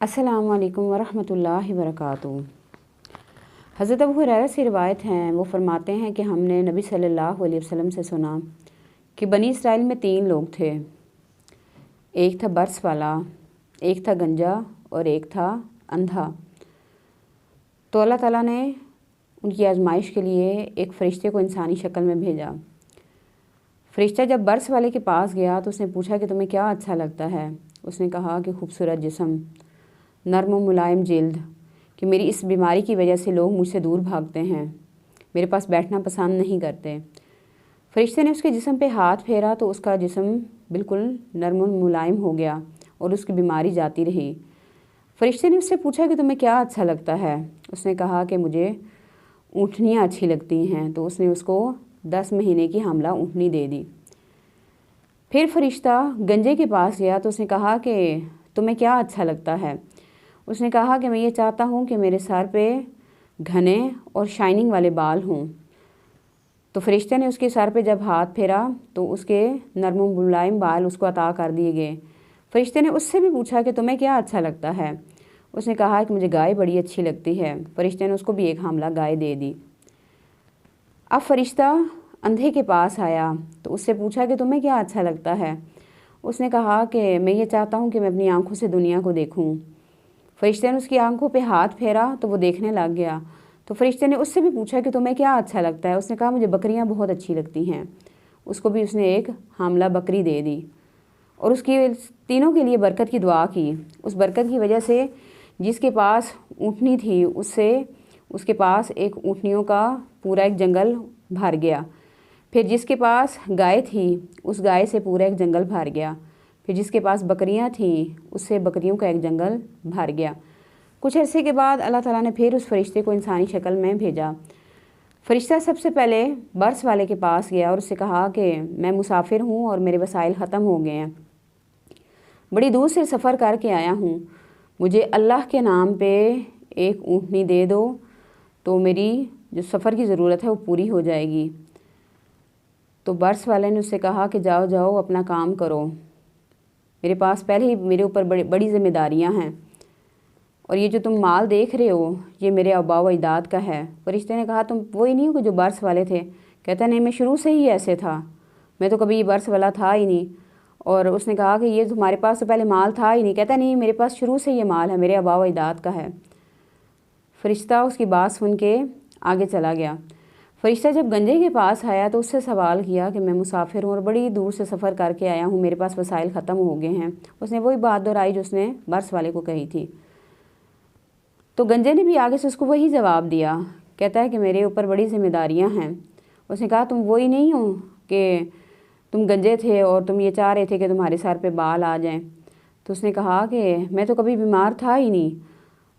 अस्सलामु अलैकुम वरहमतुल्लाहि वबरकातुहू। हज़रत अबू हुरैरा से रिवायत हैं, वो फरमाते हैं कि हमने नबी सल्लल्लाहु अलैहि वसल्लम से सुना कि बनी इसराइल में 3 लोग थे। एक था बर्स वाला, एक था गंजा और एक था अंधा। तो अल्लाह ताला ने उनकी आजमाइश के लिए एक फ़रिश्ते को इंसानी शक्ल में भेजा। फ़रिश्ता जब बर्स वाले के पास गया तो उसने पूछा कि तुम्हें क्या अच्छा लगता है। उसने कहा कि खूबसूरत जिस्म, नर्म और मुलायम जिल्द, कि मेरी इस बीमारी की वजह से लोग मुझसे दूर भागते हैं, मेरे पास बैठना पसंद नहीं करते। फ़रिश्ते ने उसके जिस्म पे हाथ फेरा तो उसका जिस्म बिल्कुल नर्म और मुलायम हो गया और उसकी बीमारी जाती रही। फ़रिश्ते ने उससे पूछा कि तुम्हें क्या अच्छा लगता है। उसने कहा कि मुझे ऊँटनियाँ अच्छी लगती हैं। तो उसने उसको 10 महीने की हामला ऊँटनी दे दी। फिर फ़रिश्ता गंजे के पास गया तो उसने कहा कि तुम्हें क्या अच्छा लगता है। उसने कहा कि मैं ये चाहता हूँ कि मेरे सर पे घने और शाइनिंग वाले बाल हों। तो फ़रिश्ते ने उसके सर पे जब हाथ फेरा तो उसके नर्म और मुलायम बाल उसको अता कर दिए गए। फ़रिश्ते ने उससे भी पूछा कि तुम्हें क्या अच्छा लगता है। उसने कहा कि मुझे गाय बड़ी अच्छी लगती है। फ़रिश्ते ने उसको भी एक हामला गाय दे दी। अब फ़रिश्ता अंधे के पास आया तो उससे पूछा कि तुम्हें क्या अच्छा लगता है। उसने कहा कि मैं ये चाहता हूँ कि मैं अपनी आँखों से दुनिया को देखूँ। फ़रिश्ते ने उसकी आंखों पे हाथ फेरा तो वो देखने लग गया। तो फ़रिश्ते ने उससे भी पूछा कि तुम्हें क्या अच्छा लगता है। उसने कहा मुझे बकरियां बहुत अच्छी लगती हैं। उसको भी उसने एक हामला बकरी दे दी और उसकी तीनों के लिए बरकत की दुआ की। उस बरकत की वजह से जिसके पास ऊँटनी थी उसके पास एक ऊँटनियों का पूरा एक जंगल भर गया। फिर जिसके पास गाय थी उस गाय से पूरा एक जंगल भर गया। फिर जिसके पास बकरियां थीं उससे बकरियों का एक जंगल भर गया। कुछ अरसे के बाद अल्लाह ताला ने फिर उस फ़रिश्ते को इंसानी शक्ल में भेजा। फ़रिश्ता सबसे पहले बर्स वाले के पास गया और उससे कहा कि मैं मुसाफिर हूँ और मेरे वसाइल ख़त्म हो गए हैं, बड़ी दूर से सफ़र करके आया हूँ, मुझे अल्लाह के नाम पे एक ऊँटनी दे दो तो मेरी जो सफ़र की ज़रूरत है वो पूरी हो जाएगी। तो बर्स वाले ने उससे कहा कि जाओ जाओ अपना काम करो, मेरे पास पहले ही मेरे ऊपर बड़ी ज़िम्मेदारियां हैं और ये जो तुम माल देख रहे हो ये मेरे आबा व अजदाद का है। फ़रिश्ते ने कहा तुम वही नहीं हो जो बर्स वाले थे। कहता नहीं, मैं शुरू से ही ऐसे था, मैं तो कभी बर्स वाला था ही नहीं। और उसने कहा कि ये तुम्हारे पास तो पहले माल था ही नहीं। कहता नहीं, मेरे पास शुरू से ये माल है, मेरे आबा व अजदाद का है। फ़रिश्ता उसकी बात सुन के आगे चला गया। फ़रिश्ता जब गंजे के पास आया तो उससे सवाल किया कि मैं मुसाफिर हूँ और बड़ी दूर से सफ़र करके आया हूँ, मेरे पास वसाइल ख़त्म हो गए हैं। उसने वही बात दोहराई जो उसने बर्स वाले को कही थी। तो गंजे ने भी आगे से उसको वही जवाब दिया। कहता है कि मेरे ऊपर बड़ी ज़िम्मेदारियाँ हैं। उसने कहा तुम वही नहीं हो कि तुम गंजे थे और तुम ये चाह रहे थे कि तुम्हारे सर पे बाल आ जाएं। तो उसने कहा कि मैं तो कभी बीमार था ही नहीं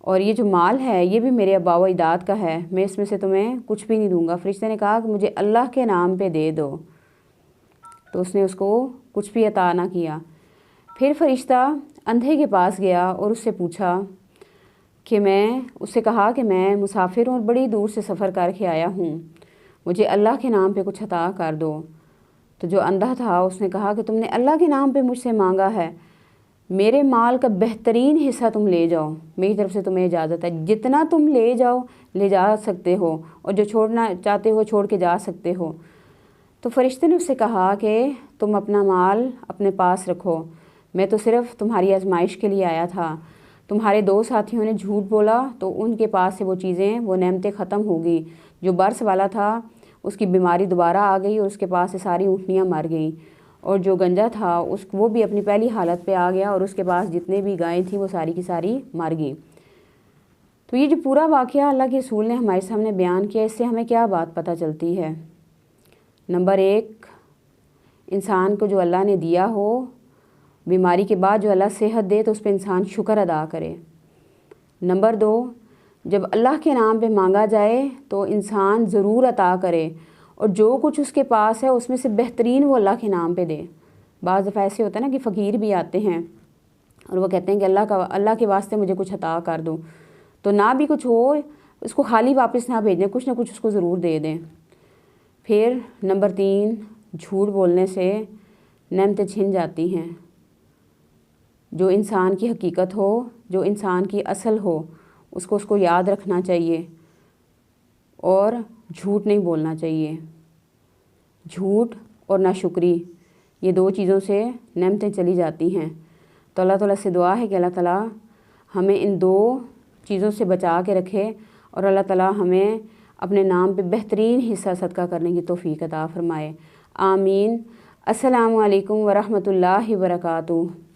और ये जो माल है ये भी मेरे आबा व अजदाद का है, मैं इसमें से तुम्हें कुछ भी नहीं दूंगा। फ़रिश्ते ने कहा कि मुझे अल्लाह के नाम पे दे दो। तो उसने उसको कुछ भी अता ना किया। फिर फ़रिश्ता अंधे के पास गया और उससे पूछा कि उससे कहा कि मैं मुसाफिर हूँ और बड़ी दूर से सफ़र करके आया हूँ, मुझे अल्लाह के नाम पे कुछ अता कर दो। तो जो अंधा था उसने कहा कि तुमने अल्लाह के नाम पे मुझसे मांगा है, मेरे माल का बेहतरीन हिस्सा तुम ले जाओ, मेरी तरफ से तुम्हें इजाज़त है, जितना तुम ले जाओ ले जा सकते हो और जो छोड़ना चाहते हो छोड़ के जा सकते हो। तो फ़रिश्ते ने उससे कहा कि तुम अपना माल अपने पास रखो, मैं तो सिर्फ़ तुम्हारी आजमाइश के लिए आया था। तुम्हारे 2 साथियों ने झूठ बोला तो उनके पास से वो चीज़ें, वो नेमतें ख़त्म हो गई। जो बर्स वाला था उसकी बीमारी दोबारा आ गई और उसके पास से सारी ऊँटनियाँ मर गईं। और जो गंजा था वो भी अपनी पहली हालत पे आ गया और उसके पास जितने भी गायें थी वो सारी की सारी मर गई। तो ये जो पूरा वाक़या अल्लाह के रसूल ने हमारे सामने बयान किया, इससे हमें क्या बात पता चलती है। नंबर 1, इंसान को जो अल्लाह ने दिया हो, बीमारी के बाद जो अल्लाह सेहत दे तो उस पर इंसान शुक्र अदा करे। नंबर 2, जब अल्लाह के नाम पे मांगा जाए तो इंसान ज़रूर अता करे और जो कुछ उसके पास है उसमें से बेहतरीन वो अल्लाह के नाम पे दे। बाज़ दफ़ा ऐसे होता है ना कि फ़कीर भी आते हैं और वो कहते हैं कि अल्लाह के वास्ते मुझे कुछ अता कर दो, तो ना भी कुछ हो उसको खाली वापस ना भेजें, कुछ ना कुछ उसको ज़रूर दे दें। फिर नंबर 3, झूठ बोलने से नेमतें छिन जाती हैं। جو انسان کی حقیقت ہو، جو انسان کی اصل ہو، اس کو یاد رکھنا چاہیے اور جھوٹ نہیں بولنا چاہیے۔ جھوٹ اور ناشکری یہ دو چیزوں سے نعمتیں چلی جاتی ہیں۔ تو اللہ تعالیٰ سے دعا ہے کہ اللہ تعالیٰ ہمیں ان دو چیزوں سے بچا کے رکھے اور اللہ تعالیٰ ہمیں اپنے نام پہ بہترین حصہ صدقہ کرنے کی توفیق عطا فرمائے۔ آمین۔ السلام علیکم ورحمۃ اللہ وبرکاتہ۔